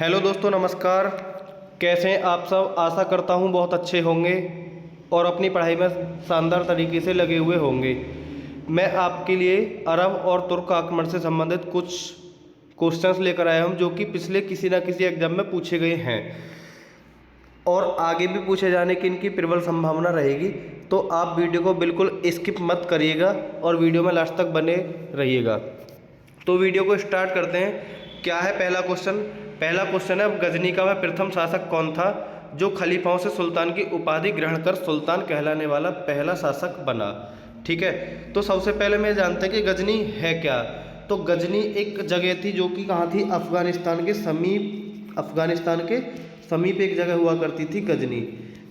Hello दोस्तों, नमस्कार। कैसे हैं आप सब? आशा करता हूँ बहुत अच्छे होंगे और अपनी पढ़ाई में शानदार तरीके से लगे हुए होंगे। मैं आपके लिए अरब और तुर्क आक्रमण से संबंधित कुछ क्वेश्चंस लेकर आया हूँ जो कि पिछले किसी न किसी एग्जाम में पूछे गए हैं और आगे भी पूछे जाने की इनकी प्रबल संभावना रहेगी। तो आप वीडियो को बिल्कुल स्किप मत करिएगा और वीडियो में लास्ट तक बने रहिएगा। तो वीडियो को स्टार्ट करते हैं। क्या है पहला क्वेश्चन है, गजनी का वह प्रथम शासक कौन था जो खलीफाओं से सुल्तान की उपाधि ग्रहण कर सुल्तान कहलाने वाला पहला शासक बना। ठीक है, तो सबसे पहले मैं जानते हैं कि गजनी है क्या। तो गजनी एक जगह थी जो कि कहाँ थी? अफगानिस्तान के समीप एक जगह हुआ करती थी गजनी,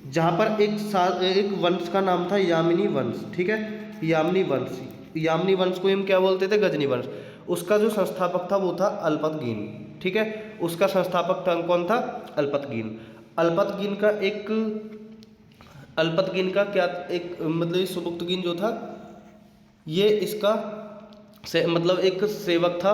जहाँ पर एक वंश का नाम था यामिनी वंश। ठीक है, यामिनी वंश को हम क्या बोलते थे? गजनी वंश। उसका जो संस्थापक था वो था अल्पतगीन। ठीक है, उसका संस्थापक था कौन था? अल्पतगीन। अल्पतगीन का क्या एक मतलब सुबुक्तगीन जो था ये इसका मतलब एक सेवक था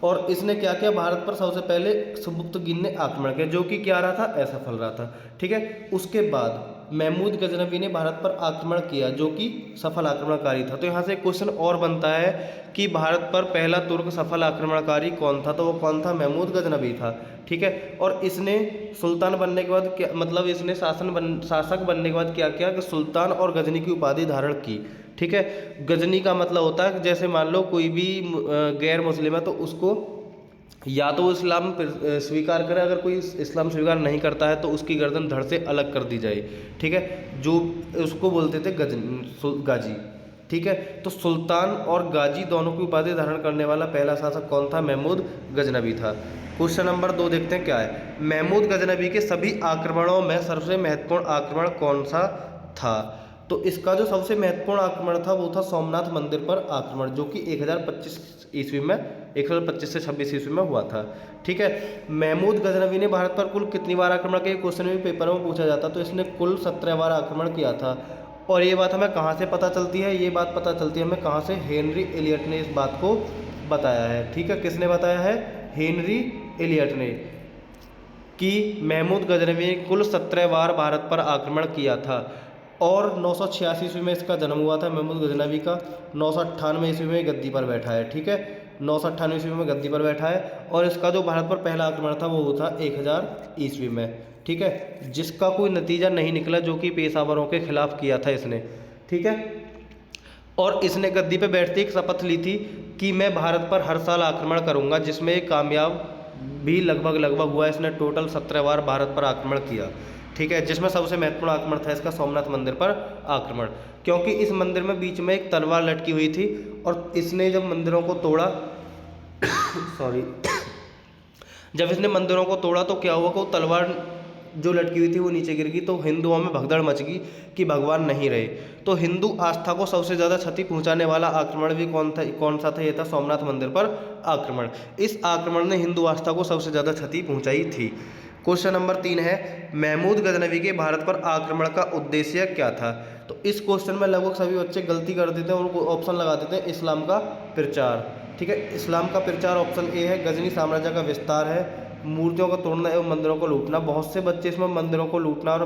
और इसने क्या किया? भारत पर सबसे पहले सुबुक्तगीन ने आक्रमण किया जो कि क्या रहा था? असफल रहा था। ठीक है, उसके बाद महमूद गजनवी ने भारत पर आक्रमण किया जो कि सफल आक्रमणकारी था। तो यहाँ से क्वेश्चन और बनता है कि भारत पर पहला तुर्क सफल आक्रमणकारी कौन था? तो वो कौन था? महमूद गजनवी था। ठीक है, और इसने सुल्तान बनने के बाद क्या मतलब इसने शासक बनने के बाद क्या किया कि सुल्तान और गजनी की उपाधि धारण की। ठीक है, गजनी का मतलब होता है कि जैसे मान लो कोई भी गैर मुस्लिम है तो उसको या तो वो इस्लाम स्वीकार करे, अगर कोई इस्लाम स्वीकार नहीं करता है तो उसकी गर्दन धड़ से अलग कर दी जाए। ठीक है, जो उसको बोलते थे गाजी। ठीक है, तो सुल्तान और गाजी दोनों की उपाधि धारण करने वाला पहला शासक कौन था? महमूद गजनवी था। क्वेश्चन नंबर 2 देखते हैं क्या है। महमूद गजनवी के सभी आक्रमणों में सबसे महत्वपूर्ण आक्रमण कौन सा था? तो इसका जो सबसे महत्वपूर्ण आक्रमण था वो था सोमनाथ मंदिर पर आक्रमण जो कि 1025 ईस्वी में 1025 से 26 ईस्वी में हुआ था। ठीक है, महमूद गजनवी ने भारत पर कुल कितनी बार आक्रमण किया? क्वेश्चन भी पेपर में पूछा जाता। तो इसने कुल 17 बार आक्रमण किया था। और ये बात हमें कहाँ से पता चलती है? ये बात पता चलती है हमें कहाँ से? हेनरी एलियट ने इस बात को बताया है। ठीक है, किसने बताया है? हेनरी एलियट ने, कि महमूद गजनवी ने कुल 17 बार भारत पर आक्रमण किया था। और 986 ईस्वी में इसका जन्म हुआ था महमूद गजनवी का। 998 ईस्वी में गद्दी पर बैठा है। ठीक है, 998 ईस्वी में गद्दी पर बैठा है और इसका जो भारत पर पहला आक्रमण था वो था 1000 ईस्वी में। ठीक है, जिसका कोई नतीजा नहीं निकला, जो कि पेशावरों के खिलाफ किया था इसने। ठीक है, और इसने गद्दी पे बैठते ही एक शपथ ली थी कि मैं भारत पर हर साल आक्रमण करूंगा, जिसमें कामयाब भी लगभग हुआ। इसने टोटल 17 बार भारत पर आक्रमण किया। ठीक है, जिसमें सबसे महत्वपूर्ण आक्रमण था इसका सोमनाथ मंदिर पर आक्रमण, क्योंकि इस मंदिर में बीच में एक तलवार लटकी हुई थी और इसने जब मंदिरों को तोड़ा सॉरी जब इसने मंदिरों को तोड़ा तो क्या हुआ कि वो तलवार जो लटकी हुई थी वो नीचे गिर गई। तो हिंदुओं में भगदड़ मच गई कि भगवान नहीं रहे। तो हिंदू आस्था को सबसे ज़्यादा क्षति पहुंचाने वाला आक्रमण भी कौन सा था? ये था सोमनाथ मंदिर पर आक्रमण। इस आक्रमण ने हिंदू आस्था को सबसे ज़्यादा क्षति पहुंचाई थी। क्वेश्चन नंबर 3 है, महमूद गजनवी के भारत पर आक्रमण का उद्देश्य क्या था? तो इस क्वेश्चन में लगभग सभी बच्चे गलती कर देते हैं और ऑप्शन लगा देते हैं इस्लाम का प्रचार। ठीक है, इस्लाम का प्रचार ऑप्शन ए है। गजनी साम्राज्य का विस्तार है। मूर्तियों को तोड़ना एवं मंदिरों को लूटना। बहुत से बच्चे इसमें मंदिरों को लूटना और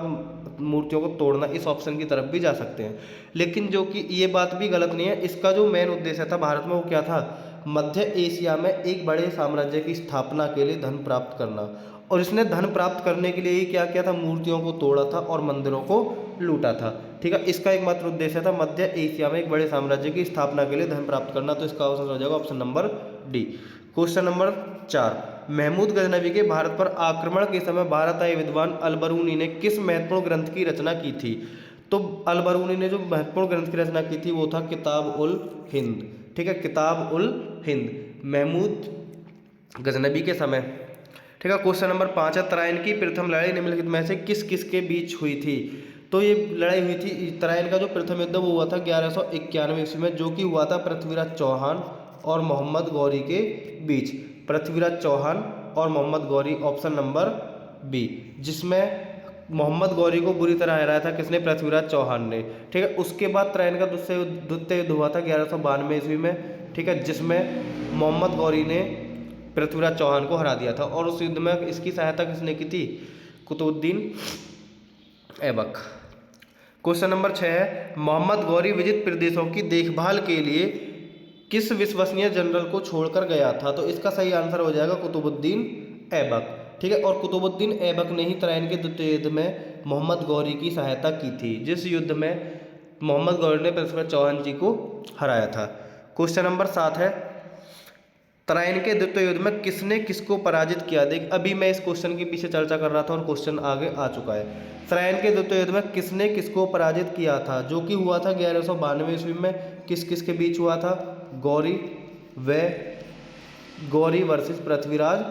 मूर्तियों को तोड़ना इस ऑप्शन की तरफ भी जा सकते हैं, लेकिन जो कि ये बात भी गलत नहीं है। इसका जो मेन उद्देश्य था भारत में वो क्या था? मध्य एशिया में एक बड़े साम्राज्य की स्थापना के लिए धन प्राप्त करना। और इसने धन प्राप्त करने के लिए ही क्या किया था? मूर्तियों को तोड़ा था और मंदिरों को लूटा था। ठीक है, इसका एकमात्र उद्देश्य था मध्य एशिया में एक बड़े साम्राज्य की स्थापना के लिए धन प्राप्त करना। तो इसका आंसर हो जाएगा option number D. Question number 4, Mahmud Ghaznavi के भारत पर आक्रमण के समय भारत आए विद्वान अलबरूनी ने किस महत्वपूर्ण ग्रंथ की रचना की थी? तो अलबरूनी ने जो महत्वपूर्ण ग्रंथ की रचना की थी वो था किताब उल हिंद। ठीक है, किताब उल हिंद महमूद गजनवी के समय। ठीक है, क्वेश्चन नंबर 5 है, तराइन की प्रथम लड़ाई निम्नलिखित में से किस किस के बीच हुई थी? तो ये लड़ाई हुई थी, तराइन का जो प्रथम युद्ध वो हुआ था 1191 ईस्वी में, जो कि हुआ था पृथ्वीराज चौहान और मोहम्मद गौरी के बीच। पृथ्वीराज चौहान और Mohammad Ghori, option number B, जिसमें मोहम्मद गौरी को बुरी तरह हराया था किसने? पृथ्वीराज चौहान ने। ठीक है, उसके बाद तराइन का द्वितीय युद्ध हुआ था 1192 ईस्वी में। ठीक है, जिसमें मोहम्मद गौरी ने पृथ्वीराज चौहान को हरा दिया था। और उस युद्ध में इसकी सहायता किसने की थी? कुतुबुद्दीन ऐबक। क्वेश्चन नंबर 6 है, मोहम्मद गौरी विजित प्रदेशों की देखभाल के लिए किस विश्वसनीय जनरल को छोड़कर गया था? तो इसका सही आंसर हो जाएगा कुतुबुद्दीन ऐबक। ठीक है, और कुतुबुद्दीन ऐबक ने ही तराइन के द्वितीय युद्ध में मोहम्मद गौरी की सहायता की थी, जिस युद्ध में मोहम्मद गौरी ने पृथ्वीराज चौहान जी को हराया था। क्वेश्चन नंबर 7 है, तराइन के द्वितीय युद्ध में किसने किसको पराजित किया? देख, अभी मैं इस क्वेश्चन के पीछे चर्चा कर रहा था और क्वेश्चन आगे आ चुका है। तराइन के द्वितीय युद्ध में किसने किसको पराजित किया था? जो कि हुआ था 1192 ईस्वी में। किस किस के बीच हुआ था? गौरी वर्सेस पृथ्वीराज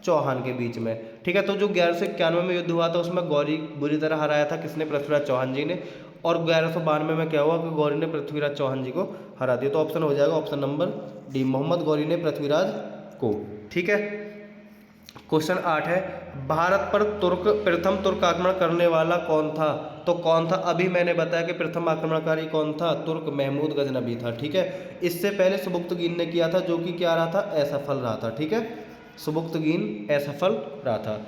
चौहान के बीच में। ठीक है, तो जो 1191 में युद्ध हुआ था उसमें गौरी बुरी तरह हराया था, किसने? पृथ्वीराज चौहान जी ने। और 1192 में क्या हुआ कि गौरी ने पृथ्वीराज चौहान जी को हरा दिया। तो ऑप्शन हो जाएगा option number D, Mohammad Ghori ने पृथ्वीराज को। ठीक है, क्वेश्चन 8 है, भारत पर प्रथम तुर्क आक्रमण करने वाला कौन था? तो कौन था? अभी मैंने बताया कि प्रथम आक्रमणकारी कौन था? तुर्क महमूद गजनबी था। ठीक है, इससे पहले सुबुक्तगीन ने किया था, जो कि क्या रहा था? असफल रहा था। ठीक है, सुबुक्तगीन असफल रहा था।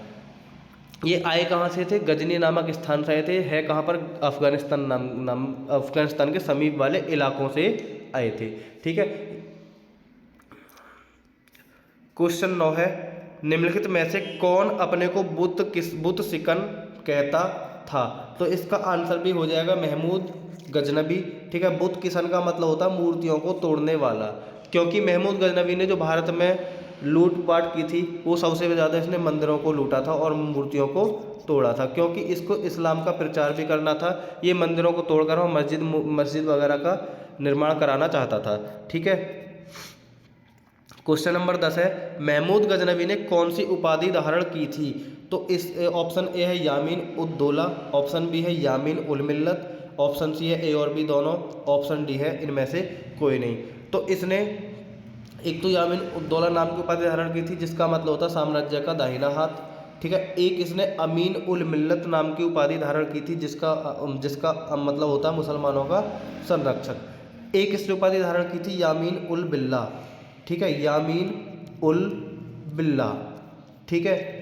ये आए कहाँ से थे? गजनी नामक स्थान से आए थे। है कहाँ पर? अफगानिस्तान के समीप वाले इलाकों से आए थे। ठीक है, क्वेश्चन 9 है, निम्नलिखित में से कौन अपने को बुत सिकन कहता था? तो इसका आंसर भी हो जाएगा महमूद गजनबी। ठीक है, बुत किसन का मतलब होता है मूर्तियों को तोड़ने वाला, क्योंकि महमूद गजनबी ने जो भारत में लूटपाट की थी वो सबसे ज़्यादा इसने मंदिरों को लूटा था और मूर्तियों को तोड़ा था, क्योंकि इसको इस्लाम का प्रचार भी करना था। ये मंदिरों को तोड़कर वो मस्जिद वगैरह का निर्माण कराना चाहता था। ठीक है, क्वेश्चन नंबर 10 है, महमूद गजनबी ने कौन सी उपाधि धारण की थी? तो इस ऑप्शन ए है यामीन उद दौला, ऑप्शन बी है यामीन उल मिल्लत, ऑप्शन सी है ए और बी दोनों, ऑप्शन डी है इनमें से कोई नहीं। तो इसने एक तो यामीन उद दौला नाम की उपाधि धारण की थी, जिसका मतलब होता है साम्राज्य का दाहिना हाथ। ठीक है, एक इसने अमीन उल मिल्लत नाम की उपाधि धारण की थी, जिसका मतलब होता है मुसलमानों का संरक्षक। एक इसने उपाधि धारण की थी यामीन उल बिल्ला। ठीक है, यामीन उल बिल्ला। ठीक है,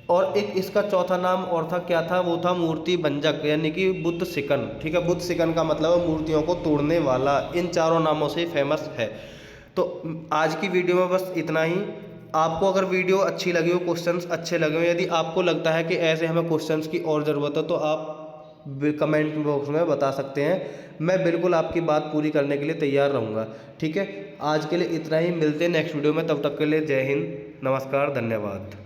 और एक इसका चौथा नाम और था, क्या था? वो था मूर्ति भंजक, यानी कि बुत सिकन। ठीक है, बुत सिकन का मतलब है मूर्तियों को तोड़ने वाला। इन चारों नामों से फेमस है। तो आज की वीडियो में बस इतना ही। आपको अगर वीडियो अच्छी लगी हो, क्वेश्चंस अच्छे लगे हो, यदि आपको लगता है कि ऐसे हमें क्वेश्चंस की और ज़रूरत है, तो आप कमेंट बॉक्स में बता सकते हैं। मैं बिल्कुल आपकी बात पूरी करने के लिए तैयार रहूँगा। ठीक है, आज के लिए इतना ही। मिलते हैं नेक्स्ट वीडियो में, तब तक के लिए जय हिंद, नमस्कार, धन्यवाद।